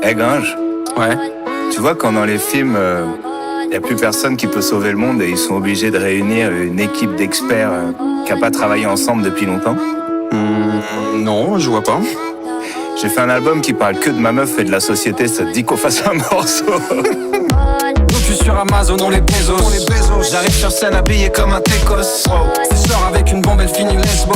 Hey Gringe, Ouais. tu vois quand dans les films, y a plus personne qui peut sauver le monde et ils sont obligés de réunir une équipe d'experts qui a pas travaillé ensemble depuis longtemps. Non, je vois pas. J'ai fait un album qui parle que de ma meuf et de la société, ça te dit qu'on fasse un morceau? Docu sur Amazon, on les Bezos. J'arrive sur scène habillé comme un Técos. Si je sors avec une bombe, elle finit lesbos.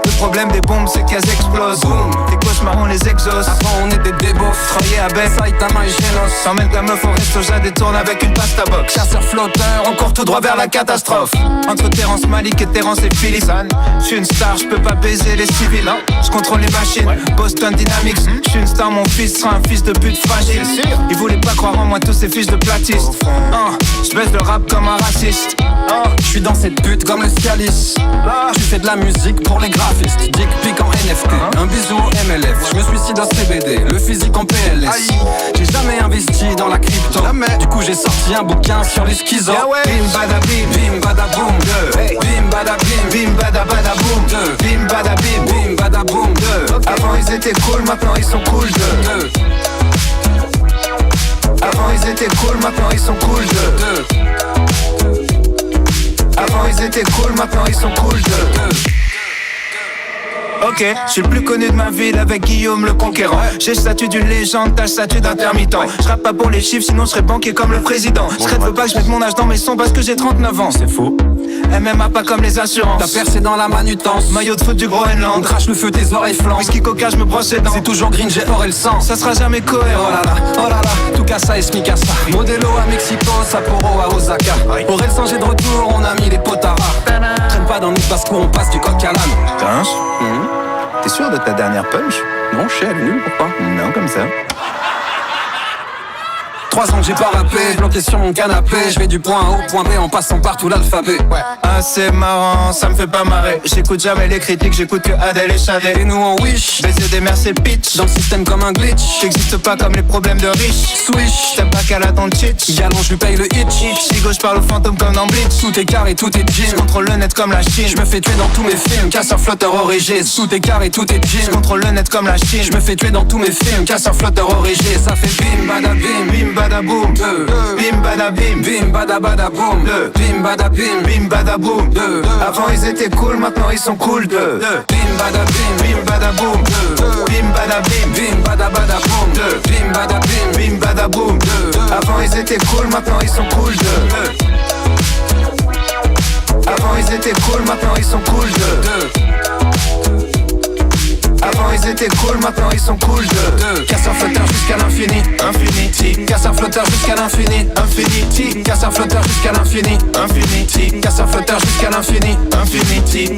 Le problème des bombes c'est qu'elles explosent. Tes cauchemars on les exauce. Avant on était des beaufs. Travailler à baisse, Saitama et Genos. t'emmènes ta meuf au resto, j'ai détourne avec une pasta box. Chasseur flotteur, Encore tout droit vers la catastrophe. Entre Terrence Malik et Terrence et Philippe. Je suis une star, je peux pas baiser les civils. Je contrôle les machines, Boston Dynamics. Je suis une star, mon fils sera un fils de pute fragile. Ils voulaient pas croire en moi, tous ces fiches de platistes. Je baisse le rap comme un raciste. je suis dans cette pute comme le Scalis. Tu fais de la musique pour les graphistes. Dick pic en NFT, un bisou au MLF. Je me suicide en CBD, le physique en PLS. J'ai jamais investi dans la crypto. Du coup j'ai sorti un bouquin sur les schizos. Bim bada bim, Bim bada boom, bim bada bim, bim bada bada boom, bim bada bim, bim bada boom, Avant ils étaient cool, maintenant ils sont cool. Avant ils étaient cool, maintenant ils sont cool. Avant ils étaient cool, maintenant ils sont cool. Ok, je suis le plus connu de ma ville avec Guillaume le Conquérant. J'ai le statut d'une légende, t'as le statut d'intermittent. Je rappe pas pour les chiffres, sinon je serais banquier comme le président. Scred veut pas que je mette mon âge dans mes sons parce que j'ai 39 ans. C'est faux. MMA pas comme les assurances. T'as percé dans la manutence. Maillot de foot du On Groenland. crache le feu des oreilles flancs. Whisky coca, je me brosse les dents. C'est toujours green, j'ai or et le sang. Ça sera jamais Oh cohérent. là là, tout casa et smicasa. Modelo à Mexico, Sapporo à Osaka. Pour El Sanger de retour, on a mis les potaras. Traîne pas dans notre basse-cour, on passe du coq à l'âne. Gringe, t'es sûr de ta dernière punch? Non, je sais, elle est nulle, pourquoi? Non, comme ça. 3 ans que j'ai pas rappé, bloqué sur mon canapé. Je vais du point A au point B en passant par tout l'alphabet. Ah c'est marrant, ça me fait pas marrer. J'écoute jamais les critiques, j'écoute que Adèle et Shadé. Et nous on wish, Baiser des mères c'est le pitch. dans le système comme un glitch. J'existe pas comme les problèmes de riches. Swish, T'aimes pas qu'elle a ton cheat. galant, je lui paye le hitch. Si gauche parle au fantôme comme dans Bleach. Tout est carré, tout est Je jean. contrôle le net comme la Chine. Je me fais tuer dans tous mes films. Casseur flotteur origé, tout est carré, tout est Je jean. contrôle le net comme la Chine. Je me fais tuer dans tous mes films. Casseur flotteur origé, ça fait bim bada bim, Bim bada boom, bim bada bim, bim bada bada boom, bim bada bim, bim bada boom. Avant ils étaient cool, maintenant ils sont cool. bim bada bim, Bim bada boom, bim bada bim, bim bada bada boom, bim bada bim, bim bada boom. Avant ils étaient cool, maintenant ils sont cool. Avant ils étaient cool, maintenant ils sont cool. Avant ils étaient cool, maintenant ils sont cool. Casseur flotteur jusqu'à l'infini, infinity. Casseur flotteur jusqu'à l'infini, infinity. Casseur flotteur jusqu'à l'infini, infinity. Casseur flotteur jusqu'à l'infini, infinity.